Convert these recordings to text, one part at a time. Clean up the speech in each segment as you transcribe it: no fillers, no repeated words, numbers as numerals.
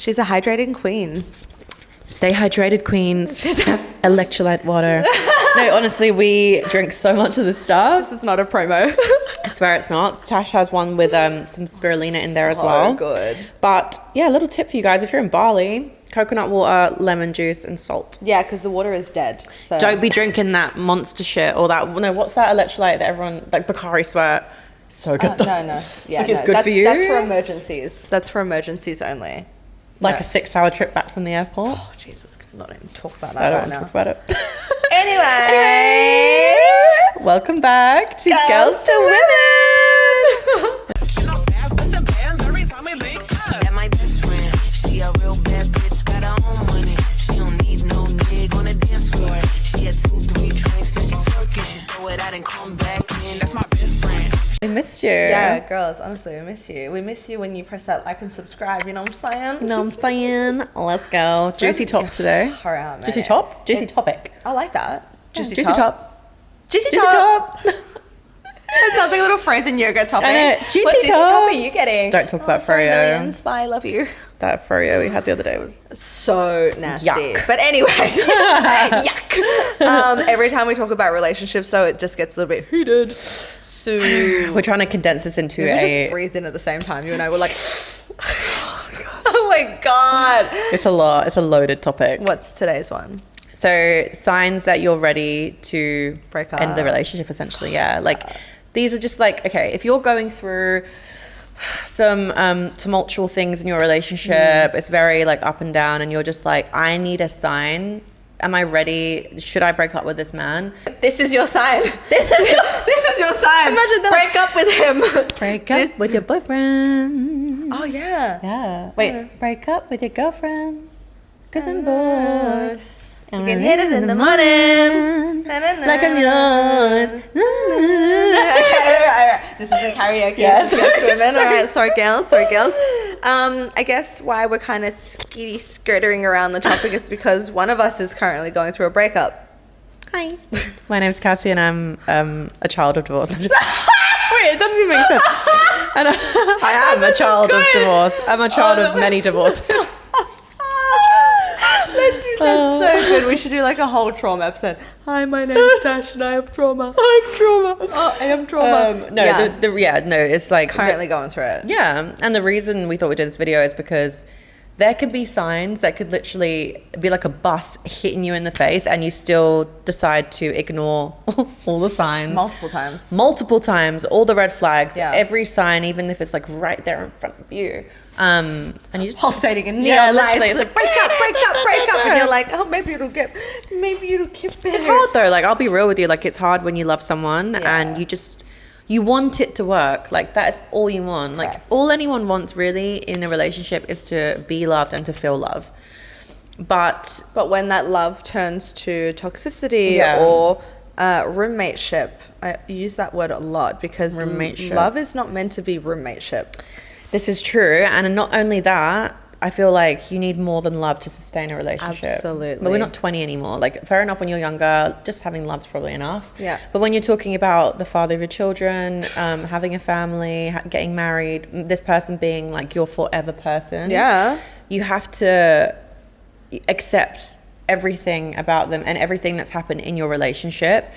She's a hydrating queen. Stay hydrated, queens. Electrolyte water. No, honestly, we drink so much of this stuff. This is not a promo. I swear it's not. Tash has one with some spirulina in there as well. So good. But yeah, a little tip for you guys. If you're in Bali, coconut water, lemon juice and salt. Yeah, because the water is dead. So don't be drinking that monster shit or that, no, what's that electrolyte that everyone, like Bacardi Sweat. So good. No. Yeah, like it's good for you. That's for emergencies. That's for emergencies only. Like a 6-hour trip back from the airport. Oh, Jesus. Not even talk about that right now. Talk about it. Anyway. Welcome back to Girls to Women. We missed you. Yeah, girls, honestly, we miss you. We miss you when you press that like and subscribe, you know what I'm saying? No, I'm saying. Let's go. Juicy top today. Juicy top? Juicy topic. I like that. Juicy top. Juicy top. It sounds like a little frozen yogurt topping. Juicy top are you getting? Don't talk about Froyo. Spy, love you. That Froyo we had the other day was so nasty. Yuck. But anyway, yuck. Every time we talk about relationships, so it just gets a little bit heated. So we're trying to condense this into we just breathed in at the same time. You and I were like, oh my God. It's a lot. It's a loaded topic. What's today's one? So signs that you're ready to break up, end the relationship, essentially. Yeah. Like these are just like, okay, if you're going through some tumultuous things in your relationship, it's very like up and down, and you're just like, I need a sign. Am I ready? Should I break up with this man? This is your sign. This is your sign. Imagine that. Break up with him. Break up with your boyfriend. Oh, yeah. Yeah. Wait, break up with your girlfriend. Because I'm bored. You can hit it in the morning. Like I'm yours. This is a karaoke. Yes. Women. All right, sorry, girls. I guess why we're kind of skirting around the topic is because one of us is currently going through a breakup. Hi. My name's Cassie and I'm a child of divorce. Wait, it doesn't even make sense. And I am a child of divorce. I'm a child of many divorces. That's so good. We should do like a whole trauma episode. Hi, my name is Tash and I have trauma. I have trauma. Oh, I am trauma. No, it's like currently going through it. Yeah, and the reason we thought we'd do this video is because there could be signs that could literally be like a bus hitting you in the face and you still decide to ignore all the signs. Multiple times, all the red flags, every sign, even if it's like right there in front of you. And you just pulsating in neon lights. It's like break up, and you're like, oh, maybe it'll get better. It's hard though. Like, I'll be real with you. Like, it's hard when you love someone and you want it to work. Like, that is all you want. Correct. Like, all anyone wants really in a relationship is to be loved and to feel love. But when that love turns to toxicity or roommateship, I use that word a lot because love is not meant to be roommateship. This is true. And not only that, I feel like you need more than love to sustain a relationship. Absolutely. But we're not 20 anymore. Like, fair enough, when you're younger, just having love's probably enough. Yeah. But when you're talking about the father of your children, having a family, getting married, this person being like your forever person. Yeah. You have to accept everything about them and everything that's happened in your relationship.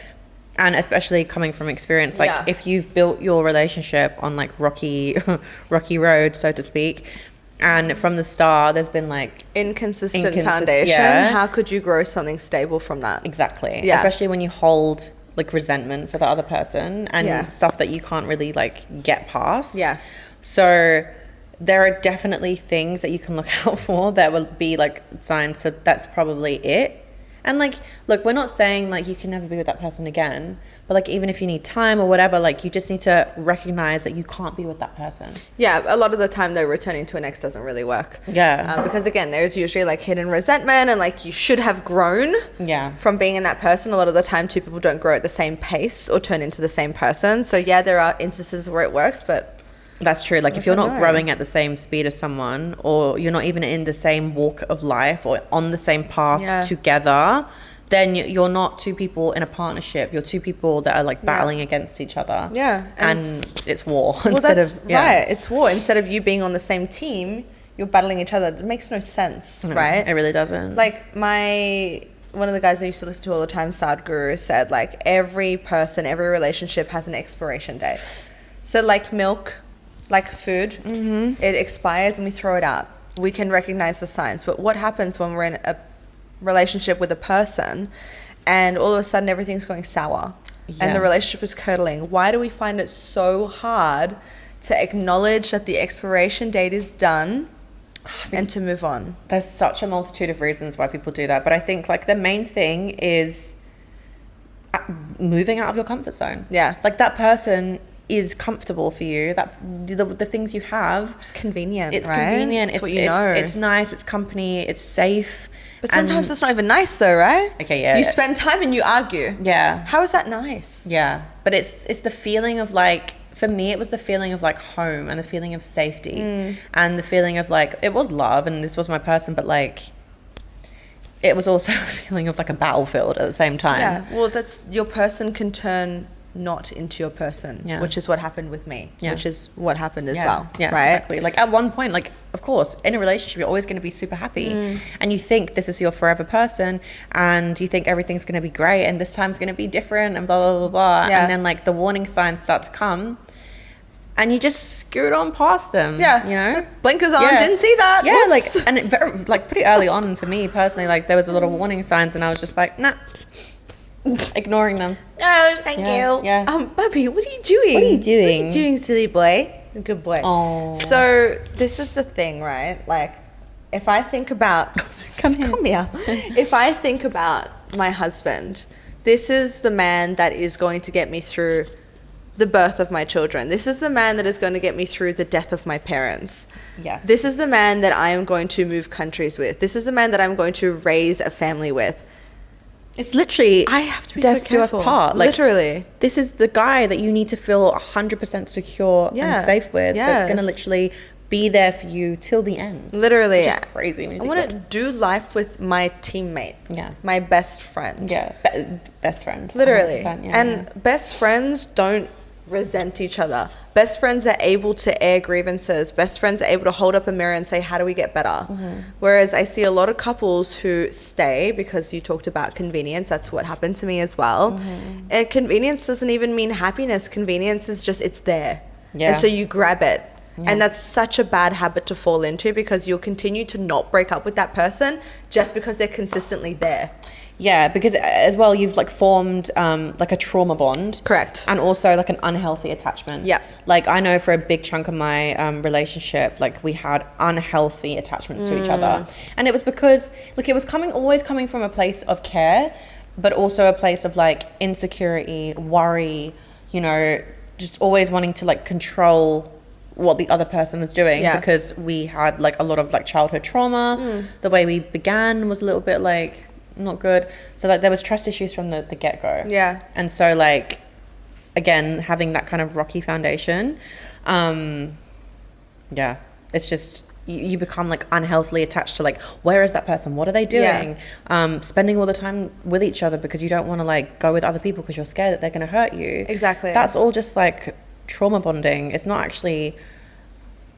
And especially coming from experience, like if you've built your relationship on like rocky road, so to speak, and from the start there's been like inconsistent foundation, how could you grow something stable from that? Exactly. Especially when you hold like resentment for the other person and stuff that you can't really like get past. So there are definitely things that you can look out for that will be like signs. So that's probably it. And like, look, we're not saying like you can never be with that person again, but like even if you need time or whatever, like you just need to recognize that you can't be with that person. Yeah, a lot of the time though, returning to an ex doesn't really work. Yeah. Because again, there's usually like hidden resentment and like you should have grown from being in that person. A lot of the time two people don't grow at the same pace or turn into the same person. So yeah, there are instances where it works, but that's true. Like if you're not growing at the same speed as someone, or you're not even in the same walk of life or on the same path together, then you're not two people in a partnership. You're two people that are like battling against each other. Yeah. And it's war. Well, right. It's war. Instead of you being on the same team, you're battling each other. It makes no sense, right? It really doesn't. Like one of the guys I used to listen to all the time, Sadhguru, said like every person, every relationship has an expiration date. So like milk, like food, it expires and we throw it out. We can recognize the signs. But what happens when we're in a relationship with a person and all of a sudden everything's going sour and the relationship is curdling? Why do we find it so hard to acknowledge that the expiration date is done and to move on? There's such a multitude of reasons why people do that, but I think like the main thing is moving out of your comfort zone. Yeah. Like that person is comfortable for you, that the things you have, it's convenient. It's right? convenient. It's what you know. It's nice. It's company. It's safe. But sometimes it's not even nice though, right? Okay, yeah. You spend time and you argue. Yeah. How is that nice? Yeah, but it's the feeling of like, for me, it was the feeling of like home and the feeling of safety and the feeling of like, it was love and this was my person, but like, it was also a feeling of like a battlefield at the same time. Yeah. Well, that's, your person can turn not into your person, which is what happened with me, which is what happened as well. Yeah, right? Exactly. Like at one point, like, of course, in a relationship, you're always going to be super happy and you think this is your forever person and you think everything's going to be great and this time's going to be different and blah, blah, blah, blah. Yeah. And then like the warning signs start to come and you just scoot on past them. Yeah. You know? Blinkers on, didn't see that. Yeah, like, and it like pretty early on for me personally, like there was a lot of warning signs and I was just like, nah. Ignoring them. No, thank you. Yeah. Bubby, what are you doing? What are you doing? What are you doing, silly boy? Good boy. Oh. So this is the thing, right? Like, if I think about come here. If I think about my husband, this is the man that is going to get me through the birth of my children. This is the man that is going to get me through the death of my parents. Yes. This is the man that I am going to move countries with. This is the man that I'm going to raise a family with. It's literally, I have to be death so careful. do us part. Like, literally. This is the guy that you need to feel 100% secure and safe with. Yes. That's going to literally be there for you till the end. Literally. Which is crazy. I want to do life with my teammate. Yeah. My best friend. Yeah. Best friend. Literally. And best friends don't resent each other. Best friends are able to air grievances. Best friends are able to hold up a mirror and say, how do we get better? Whereas I see a lot of couples who stay, because you talked about convenience, that's what happened to me as well. And convenience doesn't even mean happiness. Convenience is just, it's there. And so you grab it. And that's such a bad habit to fall into, because you'll continue to not break up with that person just because they're consistently there. Yeah, because as well, you've like formed like a trauma bond. Correct. And also like an unhealthy attachment. Yeah. Like I know for a big chunk of my relationship, like we had unhealthy attachments to each other. And it was because, look, it was always coming from a place of care, but also a place of like insecurity, worry, you know, just always wanting to like control what the other person was doing, because we had like a lot of like childhood trauma. The way we began was a little bit like not good, so like there was trust issues from the get-go. And so like, again, having that kind of rocky foundation, it's just you become like unhealthily attached to like, where is that person, what are they doing? Spending all the time with each other because you don't want to like go with other people because you're scared that they're going to hurt you. Exactly. That's all just like trauma bonding. It's not actually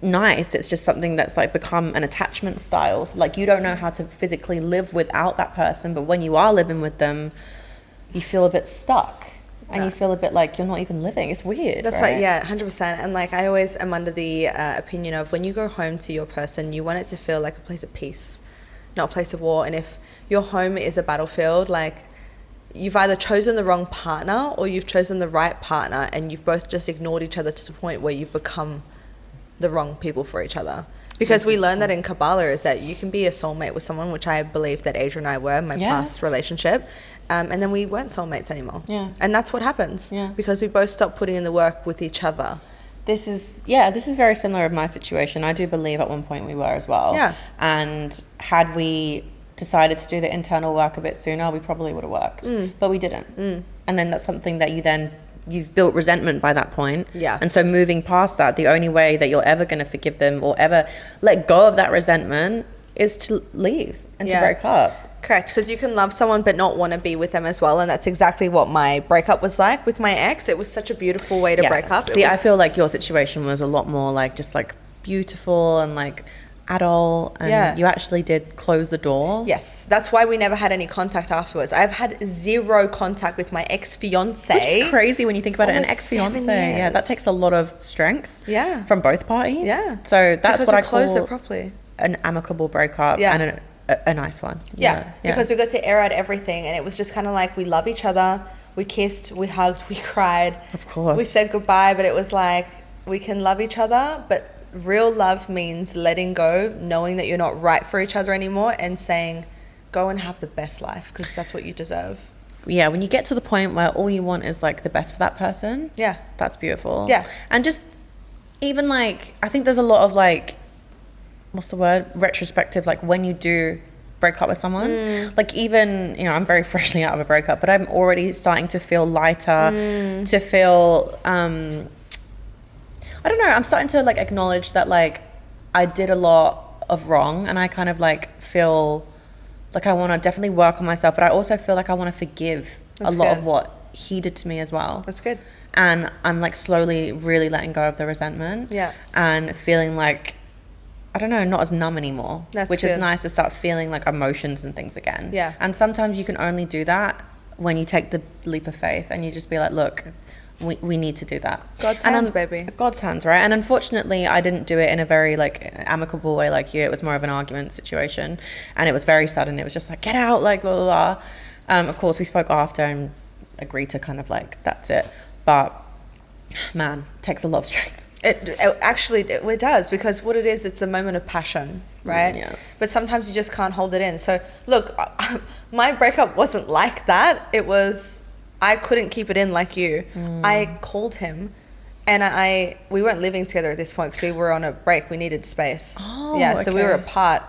nice. It's just something that's like become an attachment style. So like you don't know how to physically live without that person, but when you are living with them, you feel a bit stuck and you feel a bit like you're not even living. It's weird. That's right. Yeah, 100%. And like I always am under the opinion of, when you go home to your person, you want it to feel like a place of peace, not a place of war. And if your home is a battlefield, like you've either chosen the wrong partner or you've chosen the right partner, and you've both just ignored each other to the point where you've become the wrong people for each other. Because we learned that in Kabbalah, is that you can be a soulmate with someone, which I believe that Adrian and I were in my past relationship, and then we weren't soulmates anymore. And that's what happens, because we both stopped putting in the work with each other. This is very similar of my situation. I do believe at one point we were as well. And had we decided to do the internal work a bit sooner, we probably would have worked, but we didn't. And then that's something that you've built resentment by that point. And so moving past that, the only way that you're ever going to forgive them or ever let go of that resentment is to leave and to break up. Correct, because you can love someone but not want to be with them as well, and that's exactly what my breakup was like with my ex. It was such a beautiful way to break up. See, I feel like your situation was a lot more like just like beautiful and like adult and you actually did close the door. Yes, that's why we never had any contact afterwards. I've had zero contact with my ex-fiance, which is crazy when you think about it. An ex-fiance, yeah, that takes a lot of strength, from both parties. So that's what I close it properly, an amicable breakup, and a nice one. Because we got to air out everything, and it was just kind of like, we love each other, we kissed, we hugged, we cried, of course, we said goodbye, but it was like, we can love each other, but real love means letting go, knowing that you're not right for each other anymore, and saying, go and have the best life, because that's what you deserve. Yeah, when you get to the point where all you want is like the best for that person, that's beautiful. And just even like, I think there's a lot of like, what's the word, retrospective, like when you do break up with someone, like even, you know, I'm very freshly out of a breakup, but I'm already starting to feel lighter, to feel I don't know, I'm starting to like acknowledge that like I did a lot of wrong, and I kind of like feel like I want to definitely work on myself, but I also feel like I want to forgive a lot of what he did to me as well. That's good. And I'm like slowly really letting go of the resentment, and feeling like, I don't know, not as numb anymore, which is nice, to start feeling like emotions and things again. And sometimes you can only do that when you take the leap of faith and you just be like, look, we need to do that. God's hands, baby. God's hands, right? And unfortunately, I didn't do it in a very like amicable way like you. It was more of an argument situation, and it was very sudden. It was just like, get out, like blah blah blah. Of course, we spoke after and agreed to kind of like, that's it. But man, it takes a lot of strength. It actually does, because what it is, it's a moment of passion, right? Yes. But sometimes you just can't hold it in. So look, my breakup wasn't like that. It was, I couldn't keep it in like you. I called him, and we weren't living together at this point because we were on a break. We needed space. So we were apart,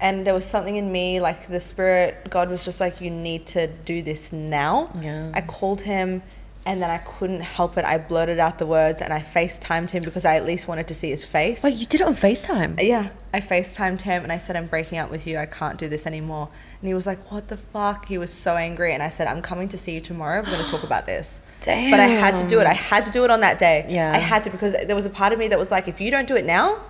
and there was something in me, like the spirit, God was just like, you need to do this now. I called him, and then I couldn't help it. I blurted out the words, and I FaceTimed him because I at least wanted to see his face. Wait, you did it on FaceTime? Yeah, I FaceTimed him, and I said, I'm breaking up with you. I can't do this anymore. And he was like, what the fuck? He was so angry. And I said, I'm coming to see you tomorrow. We're going to talk about this. Damn. But I had to do it. I had to do it on that day. I had to, because there was a part of me that was like, if you don't do it now,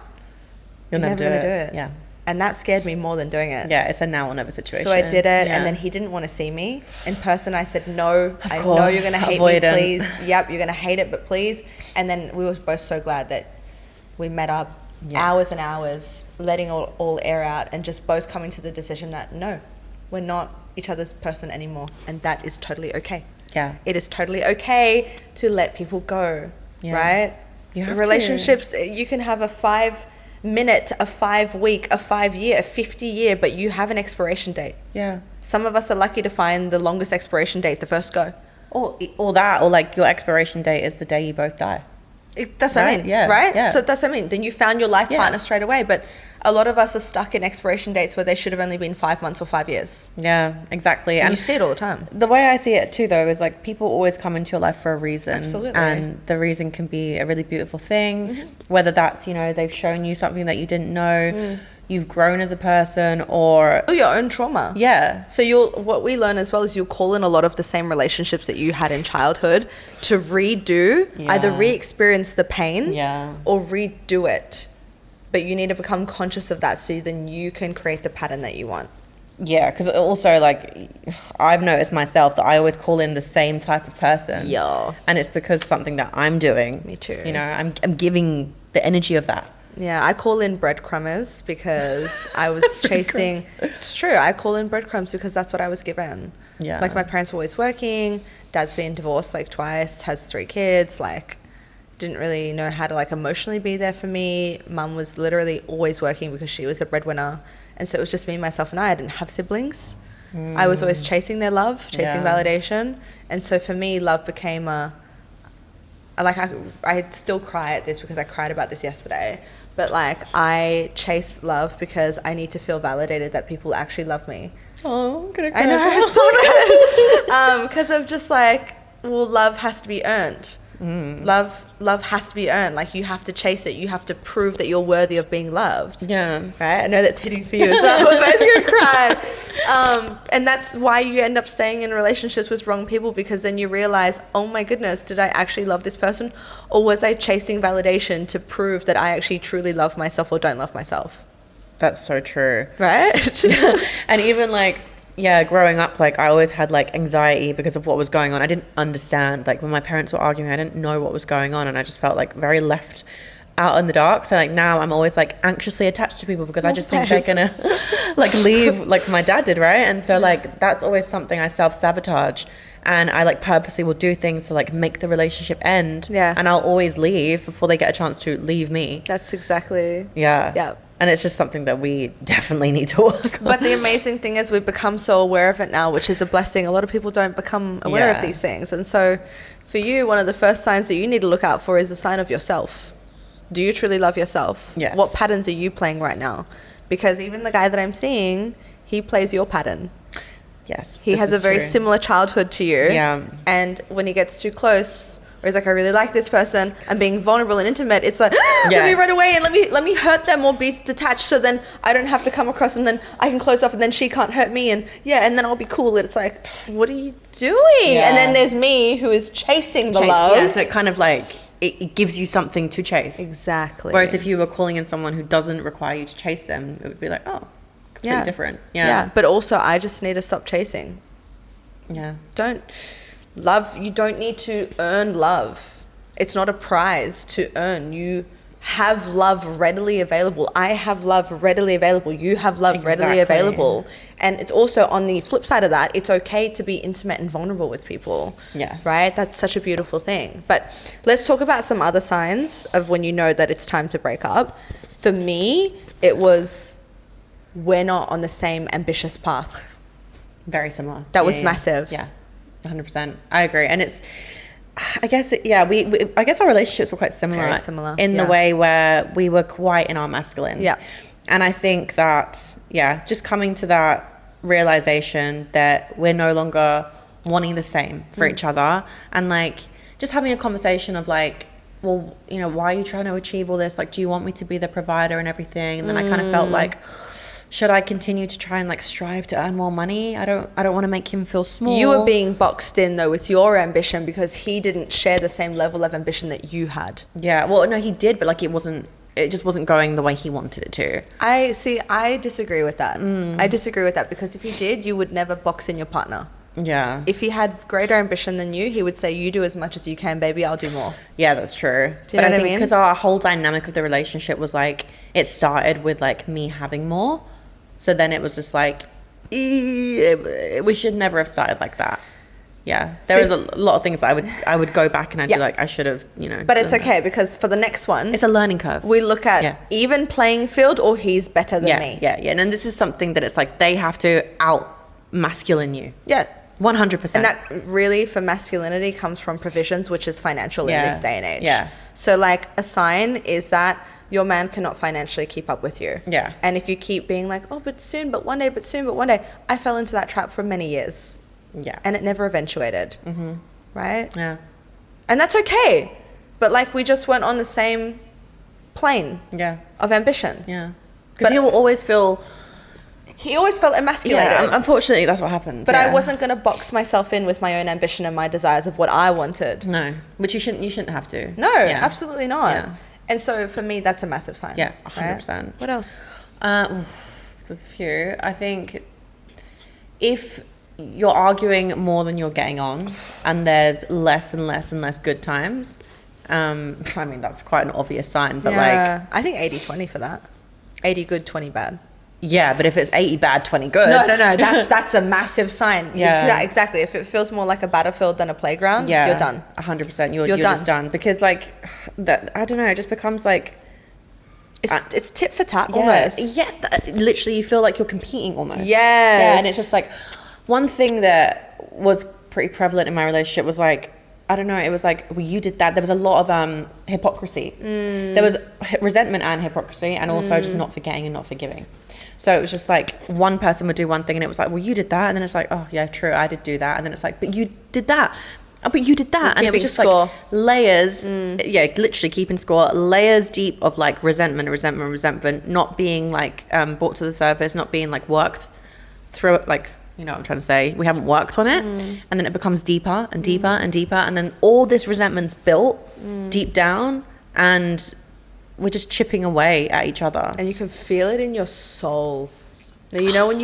you're never going to do it. Yeah. And that scared me more than doing it. Yeah, it's a now or never situation. So I did it, and then he didn't want to see me in person. I said, no, I know you're going to hate me, please. Yep, you're going to hate it, but please. And then we were both so glad that we met up, hours and hours, letting all air out, and just both coming to the decision that, no, we're not each other's person anymore. And that is totally okay. Yeah. It is totally okay to let people go, right? Relationships, you can have a 5-minute, a 5-week, a 5-year, a 50-year, but you have an expiration date. Some of us are lucky to find the longest expiration date the first go. Or that, or like your expiration date is the day you both die. That's what I mean, right? So that's what I mean. Then you found your life partner straight away, but a lot of us are stuck in expiration dates where they should have only been 5 months or 5 years. Yeah, exactly. And you see it all the time. The way I see it too, though, is like people always come into your life for a reason. Absolutely. And the reason can be a really beautiful thing, whether that's, you know, they've shown you something that you didn't know, you've grown as a person, or your own trauma. So what we learn as well is you'll call in a lot of the same relationships that you had in childhood to redo, either re-experience the pain or redo it. But you need to become conscious of that, so then you can create the pattern that you want. Yeah, because also, like, I've noticed myself that I always call in the same type of person. And it's because something that I'm doing. Me too. You know, I'm giving the energy of that. Yeah, I call in breadcrumbers because I was chasing... It's true, I call in breadcrumbs because that's what I was given. Like, my parents were always working, dad's been divorced like twice, has 3 kids, like... didn't really know how to like emotionally be there for me. Mum was literally always working because she was the breadwinner, and so it was just me, myself, and I didn't have siblings. I was always chasing their love, chasing validation, and so for me, love became I still cry at this because I cried about this yesterday, but like I chase love because I need to feel validated that people actually love me. I'm gonna cry. I know, because of just like, well, love has to be earned. Love has to be earned. Like, you have to chase it. You have to prove that you're worthy of being loved. Right? I know that's hitting for you as well. We're both gonna cry. And that's why you end up staying in relationships with wrong people, because then you realize, oh my goodness, did I actually love this person, or was I chasing validation to prove that I actually truly love myself or don't love myself? That's so true. Right? And even like, yeah, growing up, like I always had like anxiety because of what was going on. I didn't understand, like when my parents were arguing, I didn't know what was going on, and I just felt like very left out in the dark. So like now I'm always like anxiously attached to people because I just think they're gonna like leave, like my dad did, right? And so like that's always something I self-sabotage, and I like purposely will do things to like make the relationship end. Yeah. And I'll always leave before they get a chance to leave me. That's exactly. Yeah. And it's just something that we definitely need to work on. But the amazing thing is we've become so aware of it now, which is a blessing. A lot of people don't become aware of these things. And so for you, one of the first signs that you need to look out for is a sign of yourself. Do you truly love yourself? Yes. What patterns are you playing right now? Because even the guy that I'm seeing, he plays your pattern. Yes. He has a very similar childhood to you. Yeah. And when he gets too close, or he's like, I really like this person, and being vulnerable and intimate, it's like, let me run away and let me hurt them or be detached, so then I don't have to come across, and then I can close off, and then she can't hurt me, and then I'll be cool. It's like, what are you doing? Yeah. And then there's me who is chasing the love. Yeah, so it kind of like, it gives you something to chase. Exactly. Whereas if you were calling in someone who doesn't require you to chase them, it would be like, oh, completely different. Yeah. But also, I just need to stop chasing. Yeah. You don't need to earn love. It's not a prize to earn. You have love readily available. I have love readily available. You have love readily available. And it's also, on the flip side of that, it's okay to be intimate and vulnerable with people. Yes. Right? That's such a beautiful thing. But let's talk about some other signs of when you know that it's time to break up. For me, it was, we're not on the same ambitious path. Very similar. That was massive. Yeah. 100%. I agree. And it's, I guess, I guess our relationships were quite similar. Very similar. In the way where we were quite in our masculine. Yeah. And I think that, just coming to that realization that we're no longer wanting the same for each other, and like just having a conversation of like, well, you know, why are you trying to achieve all this? Like, do you want me to be the provider and everything? And then I kind of felt like, should I continue to try and like strive to earn more money? I don't want to make him feel small. You were being boxed in though with your ambition because he didn't share the same level of ambition that you had. Yeah, well, no, he did, but like it just wasn't going the way he wanted it to. I disagree with that. I disagree with that, because if he did, you would never box in your partner. Yeah. If he had greater ambition than you, he would say, you do as much as you can, baby, I'll do more. Yeah, that's true. Do you know what I mean? Because our whole dynamic of the relationship was like, it started with like me having more. So then it was just like, we should never have started like that. Yeah, there was a lot of things I would go back and I'd be like, I should have, you know. But it's okay, because for the next one, it's a learning curve. We look at even playing field, or he's better than me. Yeah. And then this is something that it's like they have to out masculine you. Yeah. 100%. And that really, for masculinity, comes from provisions, which is financial in this day and age. Yeah. So like a sign is that your man cannot financially keep up with you. Yeah. And if you keep being like, oh, but soon, but one day, but soon, but one day. I fell into that trap for many years. Yeah. And it never eventuated. Mm-hmm. Right? Yeah. And that's okay. But like, we just weren't on the same plane of ambition. Yeah. Because he always felt emasculated. Yeah, unfortunately, that's what happened. But I wasn't going to box myself in with my own ambition and my desires of what I wanted. No, which you shouldn't have to. No, absolutely not. Yeah. And so for me, that's a massive sign. Yeah, 100%. Right? What else? There's a few. I think if you're arguing more than you're getting on, and there's less and less and less good times, I mean, that's quite an obvious sign. But like, I think 80-20 for that. 80 good, 20 bad. Yeah, but if it's 80 bad, 20 good. No. That's a massive sign. Yeah, exactly. If it feels more like a battlefield than a playground, you're done. 100%. You're just done. Because like, that, I don't know, it just becomes like, it's tit for tat almost. Yeah, literally you feel like you're competing almost. Yes. Yeah, and it's just like, one thing that was pretty prevalent in my relationship was like, I don't know, it was like, well, you did that. There was a lot of hypocrisy. There was resentment and hypocrisy, and also just not forgetting and not forgiving. So it was just like, one person would do one thing and it was like, well, you did that. And then it's like, oh yeah, true, I did do that. And then it's like, but you did that. Oh, but you did that. And it was just like layers, literally keeping score, layers deep of like resentment, not being like brought to the surface, not being like worked through it, like, you know what I'm trying to say, we haven't worked on it. And then it becomes deeper and deeper and deeper, and then all this resentment's built deep down, and we're just chipping away at each other. And you can feel it in your soul. Now, you know, when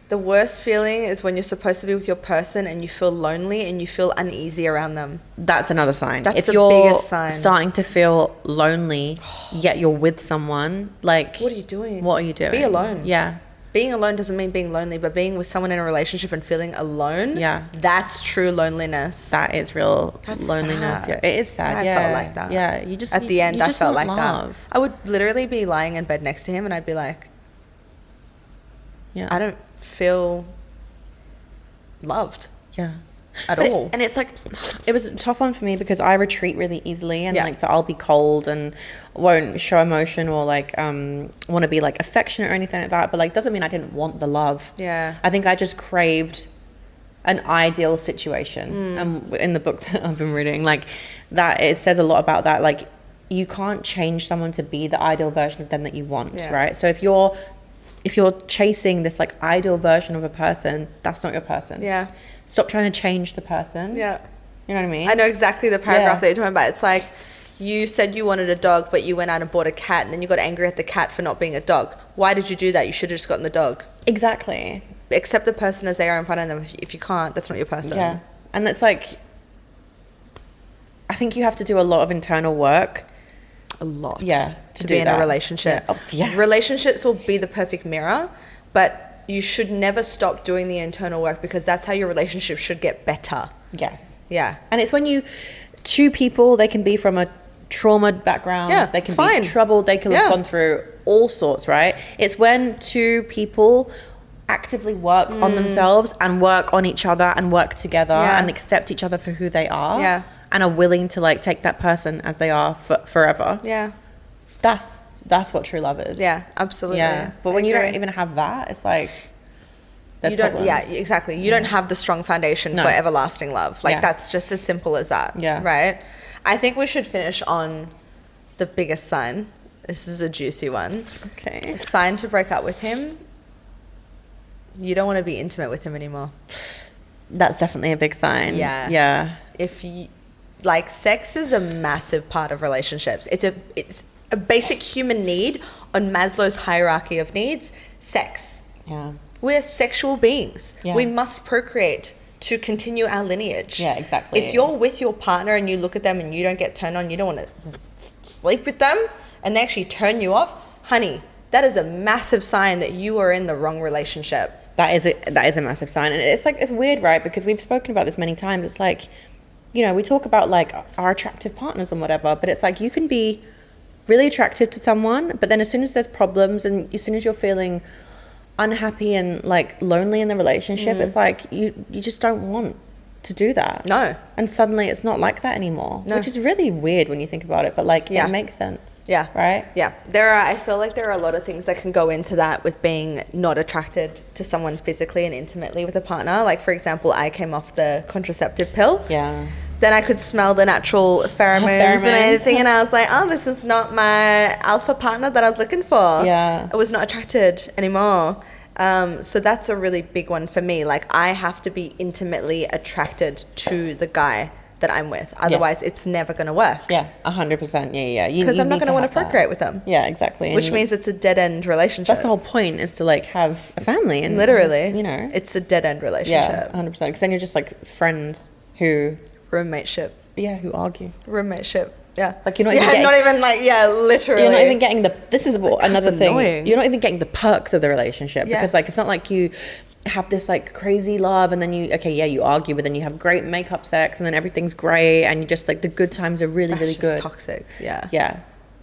the worst feeling is when you're supposed to be with your person and you feel lonely and you feel uneasy around them. That's another sign. That's if the you're biggest sign. starting to feel lonely, yet you're with someone, like... What are you doing? What are you doing? Be alone. Yeah. Being alone doesn't mean being lonely, but being with someone in a relationship and feeling alone, that's true loneliness. That is real loneliness. Sad. Yeah, it is sad. I felt like that. Yeah, you just... At the end, I felt like love. that. I would literally be lying in bed next to him and I'd be like... Yeah. I don't feel... loved at all. And it's like, it was a tough one for me because I retreat really easily, and like, so I'll be cold and won't show emotion or like want to be like affectionate or anything like that, but like doesn't mean I didn't want the love. I think I just craved an ideal situation. In the book that I've been reading, like, that it says a lot about that. Like, you can't change someone to be the ideal version of them that you want, right? So if you're chasing this like ideal version of a person, that's not your person. Stop trying to change the person. You know what I mean? I know exactly the paragraph that you're talking about. It's like, you said you wanted a dog, but you went out and bought a cat, and then you got angry at the cat for not being a dog. Why did you do that? You should have just gotten the dog. Exactly. Accept the person as they are in front of them. If you can't, that's not your person. And it's like, I think you have to do a lot of internal work. A lot. To be in a relationship. Relationships will be the perfect mirror, but you should never stop doing the internal work, because that's how your relationship should get better. And it's when two people, they can be from a trauma background, they can be troubled, they can have gone through all sorts, right? It's when two people actively work on themselves and work on each other and work together and accept each other for who they are and are willing to like take that person as they are forever. That's what true love is. Absolutely. But when you don't even have that, it's like, there's problems. Exactly. You don't have the strong foundation for everlasting love. Like, that's just as simple as that. Right? I think we should finish on the biggest sign. This is a juicy one. Okay. A sign to break up with him. You don't want to be intimate with him anymore. That's definitely a big sign. If you... Like, sex is a massive part of relationships. It's a basic human need on Maslow's hierarchy of needs. Sex. We're sexual beings. We must procreate to continue our lineage. Exactly. If you're with your partner and you look at them and you don't get turned on, you don't want to sleep with them, and they actually turn you off, honey, that is a massive sign that you are in the wrong relationship. That is a massive sign. And it's like, it's weird, right? Because we've spoken about this many times. It's like, you know, we talk about like our attractive partners and whatever, but it's like, you can be really attractive to someone, but then as soon as there's problems and as soon as you're feeling unhappy and like lonely in the relationship, it's like you just don't want to do that. And suddenly it's not like that anymore, which is really weird when you think about it, but like it makes sense. Right? I feel like there are a lot of things that can go into that with being not attracted to someone physically and intimately with a partner. Like, for example, I came off the contraceptive pill. Then I could smell the natural pheromones and everything, and I was like, oh, this is not my alpha partner that I was looking for. I was not attracted anymore. So that's a really big one for me. Like, I have to be intimately attracted to the guy that I'm with. Otherwise, it's never going to work. 100%. Because I'm not going to want to procreate with them. Exactly. Which means it's a dead-end relationship. That's the whole point, is to like have a family. And literally, you know, it's a dead-end relationship. 100%. Because then you're just like friends who... Roommateship. Who argue. Roommateship. Like, you're not even getting... not even like, literally. You're not even getting the... This is another thing. Annoying. You're not even getting the perks of the relationship. Because like, it's not like you have this like crazy love and then you argue, but then you have great makeup sex and then everything's great and you just like, the good times are really, really good. That's toxic.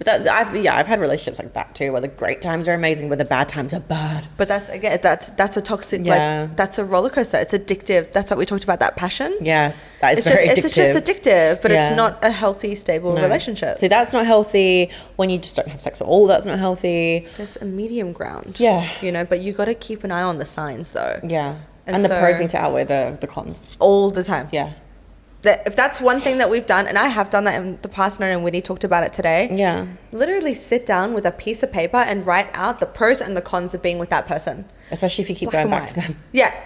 But I've had relationships like that too, where the great times are amazing, where the bad times are bad. But that's a toxic, like, that's a roller coaster. It's addictive. That's what we talked about, that passion. Yes, that is very addictive. It's just addictive, but it's not a healthy, stable relationship. So that's not healthy. When you just don't have sex at all, that's not healthy. There's a medium ground. You know, but you got to keep an eye on the signs though. And the pros need to outweigh the cons. All the time. If that's one thing that we've done, and I have done that in the past, and Winnie talked about it today. Literally sit down with a piece of paper and write out the pros and the cons of being with that person. Especially if you keep going back to them.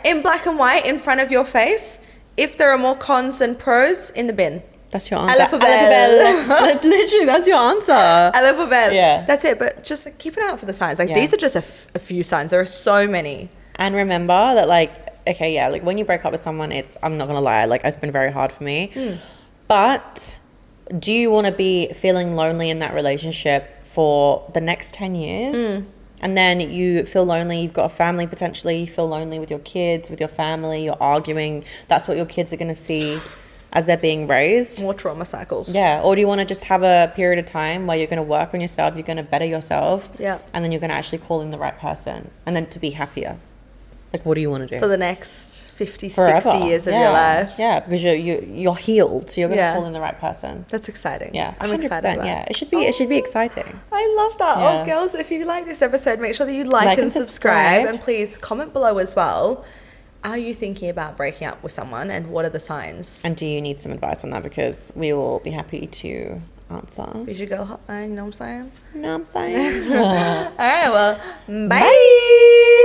In black and white, in front of your face. If there are more cons than pros, in the bin. That's your answer. A la poubelle. Literally, that's your answer. A la poubelle. Yeah. That's it. But just like, keep it out for the signs. Like these are just a few signs. There are so many. And remember that, like, okay, yeah, like when you break up with someone, I'm not gonna lie, like it's been very hard for me. But do you want to be feeling lonely in that relationship for the next 10 years? And then you feel lonely, you've got a family potentially, you feel lonely with your kids, with your family, you're arguing. That's what your kids are going to see as they're being raised. More trauma cycles. Yeah. Or do you want to just have a period of time where you're going to work on yourself, you're going to better yourself, and then you're going to actually call in the right person and then to be happier? Like, what do you want to do? For the next 50, Forever. 60 years of your life. Yeah, because you're healed, so you're going to call in the right person. That's exciting. Yeah, I'm excited about yeah. It should be exciting. I love that. Yeah. Oh, girls, if you like this episode, make sure that you like and subscribe. And please comment below as well. Are you thinking about breaking up with someone, and what are the signs? And do you need some advice on that? Because we will be happy to answer. Use your girl hotline, you know what I'm saying? You know what I'm saying? All right, well, bye.